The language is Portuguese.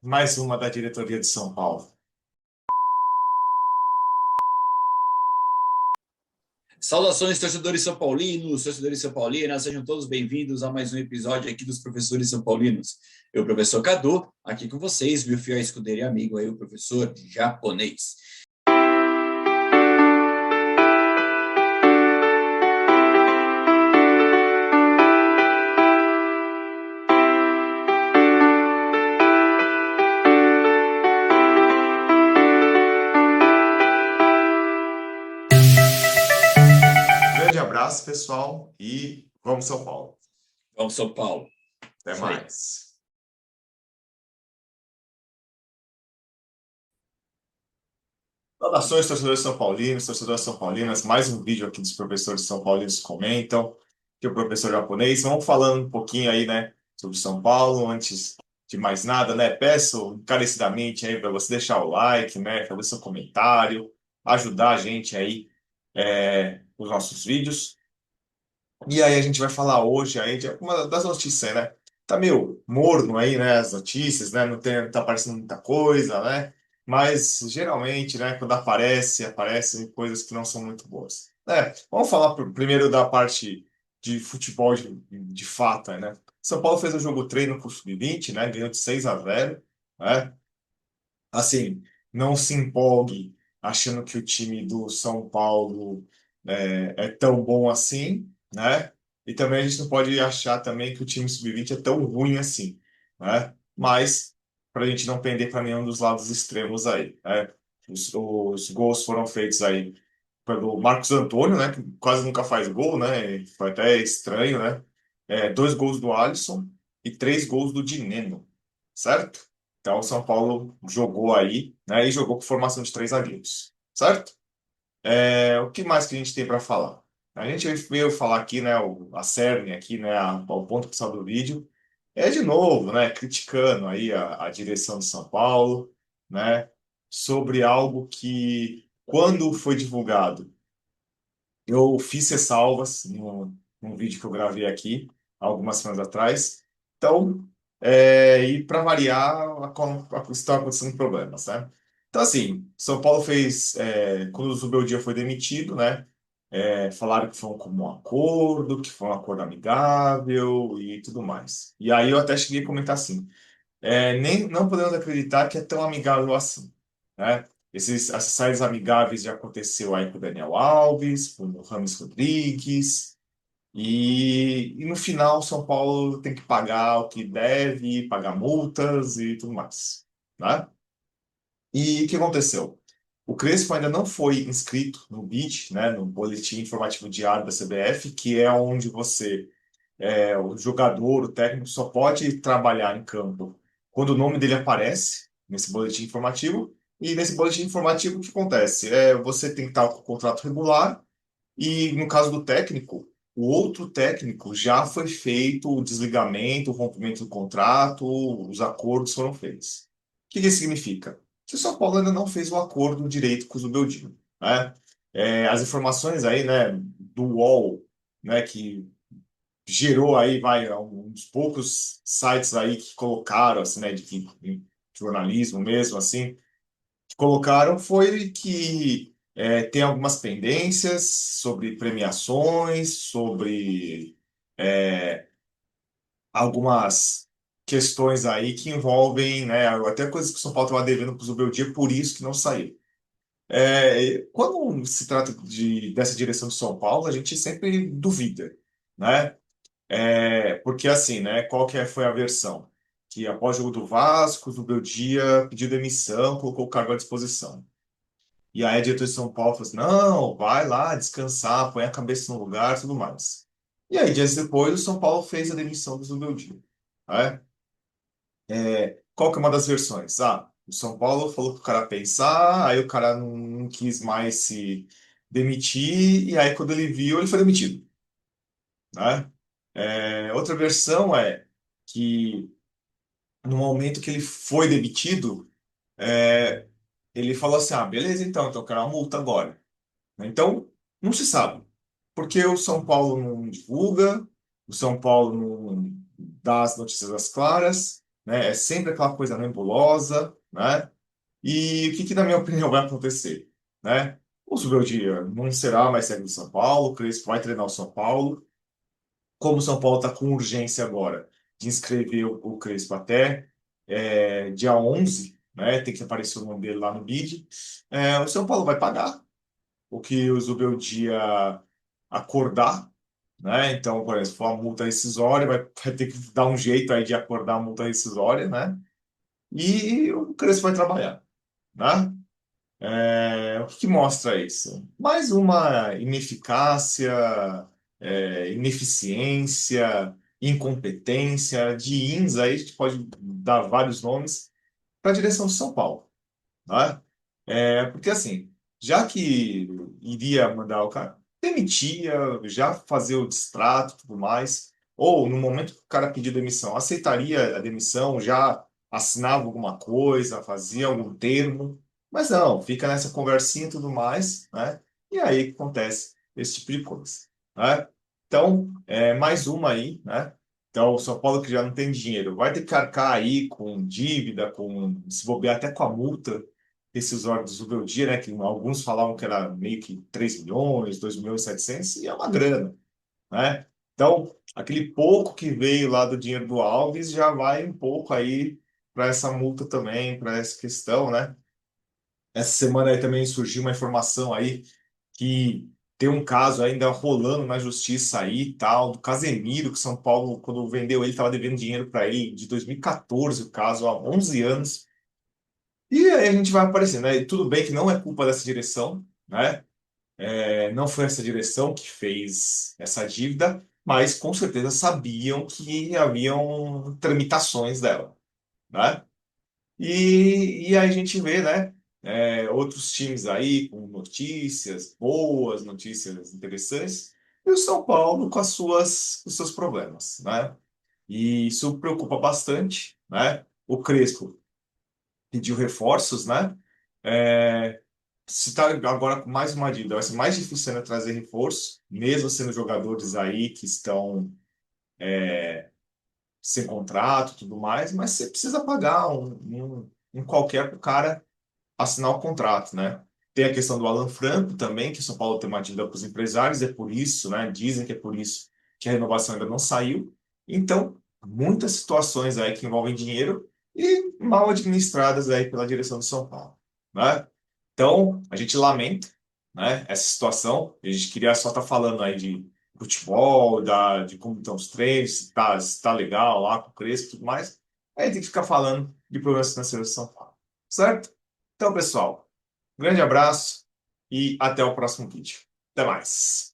Mais uma da diretoria de São Paulo. Saudações, torcedores são paulinos, torcedores são paulinas, sejam todos bem-vindos a mais um episódio aqui dos Professores São Paulinos. Eu, professor Cadu, aqui com vocês, meu fiel escudeiro e amigo aí, o professor japonês. Grande abraço, pessoal, e vamos São Paulo. Vamos, São Paulo. Até Isso aí. mais. Saudações, torcedores são paulinos, torcedoras são paulinas. Mais um vídeo aqui dos professores são paulinos comentam. Que o professor japonês. Vamos falando um pouquinho aí, né, sobre São Paulo. Antes de mais nada, né, peço encarecidamente aí para você deixar o like, né, fazer seu comentário, ajudar a gente aí os nossos vídeos. E aí a gente vai falar hoje aí de uma das notícias, né? Tá meio morno aí, né? As notícias, né? Não tá aparecendo muita coisa, né? Mas geralmente, né? Quando aparecem coisas que não são muito boas. Vamos falar primeiro da parte de futebol de fato, né? São Paulo fez o jogo treino com o Sub-20, né? Ganhou de 6-0, né? Assim, não se empolgue achando que o time do São Paulo é tão bom assim, né? E também a gente não pode achar também que o time sub-20 é tão ruim assim, né? Mas para a gente não pender para nenhum dos lados extremos aí, né? Os gols foram feitos aí pelo Marcos Antônio, né? Que quase nunca faz gol, né? Foi até estranho, né? Dois gols do Alisson e três gols do Dineno, certo? Então, o São Paulo jogou aí, né? E jogou com formação de três zagueiros, certo? O que mais que a gente tem para falar? A gente veio falar aqui, né? A cerne aqui, né? O ponto principal do vídeo é de novo, né? Criticando aí a direção de São Paulo, né? Sobre algo que, quando foi divulgado, eu fiz ressalvas num vídeo que eu gravei aqui, algumas semanas atrás. Então, e para variar, estão acontecendo problemas, né? Então, assim, São Paulo fez, quando o Zubeldia foi demitido, né? Falaram que foi um comum acordo, que foi um acordo amigável e tudo mais. E aí eu até cheguei a comentar assim, nem não podemos acreditar que é tão amigável assim, né? Essas saídas amigáveis já aconteceu aí com o Daniel Alves, com o Rames Rodrigues, e no final o São Paulo tem que pagar o que deve, pagar multas e tudo mais, né? E o que aconteceu? O Crespo ainda não foi inscrito no BID, né, no Boletim Informativo Diário da CBF, que é onde o jogador, o técnico, só pode trabalhar em campo quando o nome dele aparece nesse boletim informativo. E nesse boletim informativo, o que acontece? Você tem que estar com o contrato regular, e no caso do técnico, o outro técnico já foi feito o desligamento, o rompimento do contrato, os acordos foram feitos. O que isso significa? Que o São Paulo ainda não fez o acordo direito com o Zubeldia, né? As informações aí, né, do UOL, né, que gerou aí, um dos poucos sites aí que colocaram, assim, né, de jornalismo mesmo, assim, que colocaram foi que tem algumas pendências sobre premiações, sobre algumas questões aí que envolvem, né, até coisas que o São Paulo estava devendo para o Zubeldia, por isso que não saiu. Quando se trata dessa direção de São Paulo, a gente sempre duvida, né? Porque assim, né? Foi a versão? Que após o jogo do Vasco, o Zubeldia pediu demissão, colocou o cargo à disposição. E aí a diretoria de São Paulo falou assim, não, vai lá descansar, põe a cabeça no lugar, tudo mais. E aí, dias depois, o São Paulo fez a demissão do Zubeldia. Né? Qual que é uma das versões? O São Paulo falou para o cara pensar, aí o cara não quis mais se demitir, e aí quando ele viu, ele foi demitido. Né? Outra versão é que no momento que ele foi demitido, é, ele falou assim: beleza, então eu quero uma multa agora. Então, não se sabe. Porque o São Paulo não divulga, o São Paulo não dá as notícias às claras, né? É sempre aquela coisa nebulosa, né? E o que, na minha opinião, vai acontecer, né? O Zubeldia não será mais técnico do São Paulo, o Crespo vai treinar o São Paulo. Como o São Paulo está com urgência agora de inscrever o Crespo até dia 11, né? Tem que aparecer o nome dele lá no BID. O São Paulo vai pagar o que o Zubeldia acordar, né? Então, por exemplo, se for uma multa rescisória, vai ter que dar um jeito aí de acordar a multa rescisória, né? E o Crespo vai trabalhar, né? O que mostra isso? Mais uma ineficácia, ineficiência, incompetência de ins aí, a gente pode dar vários nomes, para a direção de São Paulo, né? Porque assim, já que iria mandar o cara, demitia, já fazia o distrato e tudo mais, ou no momento que o cara pediu demissão, aceitaria a demissão, já assinava alguma coisa, fazia algum termo, mas não, fica nessa conversinha e tudo mais, né? E aí que acontece esse tipo de coisa, né? Então, mais uma aí, né? Então, o São Paulo que já não tem dinheiro, vai ter que arcar aí com dívida, com se bobear até com a multa rescisória do Zubeldia, né? Que alguns falavam que era meio que 3 milhões, 2 milhões e 700, e é uma grana, né? Então, aquele pouco que veio lá do dinheiro do Alves já vai um pouco aí para essa multa também, para essa questão, né? Essa semana aí também surgiu uma informação aí que tem um caso ainda rolando na justiça aí, e tal, do Casemiro, que São Paulo, quando vendeu ele, estava devendo dinheiro para ele, de 2014, o caso, há 11 anos. E aí a gente vai aparecendo, né? E tudo bem que não é culpa dessa direção, né? Não foi essa direção que fez essa dívida, mas com certeza sabiam que haviam tramitações dela, né? E aí a gente vê, né? Outros times aí com notícias boas, notícias interessantes, e o São Paulo com os seus problemas, né? E isso preocupa bastante, né? O Crespo pediu reforços, né? É, se está agora com mais uma dívida, vai ser mais difícil ainda trazer reforço, mesmo sendo jogadores aí que estão sem contrato e tudo mais, mas você precisa pagar um qualquer para o cara assinar o contrato, né? Tem a questão do Alan Franco também, que o São Paulo tem uma dívida com os empresários, é por isso, né? Dizem que é por isso que a renovação ainda não saiu. Então, muitas situações aí que envolvem dinheiro e mal administradas aí pela direção do São Paulo, né? Então, a gente lamenta, né, essa situação. A gente queria só estar falando aí de futebol, de como estão os treinos, se tá legal lá com o Crespo e tudo mais. Aí tem que ficar falando de problemas financeiros do São Paulo, certo? Então, pessoal, um grande abraço e até o próximo vídeo. Até mais.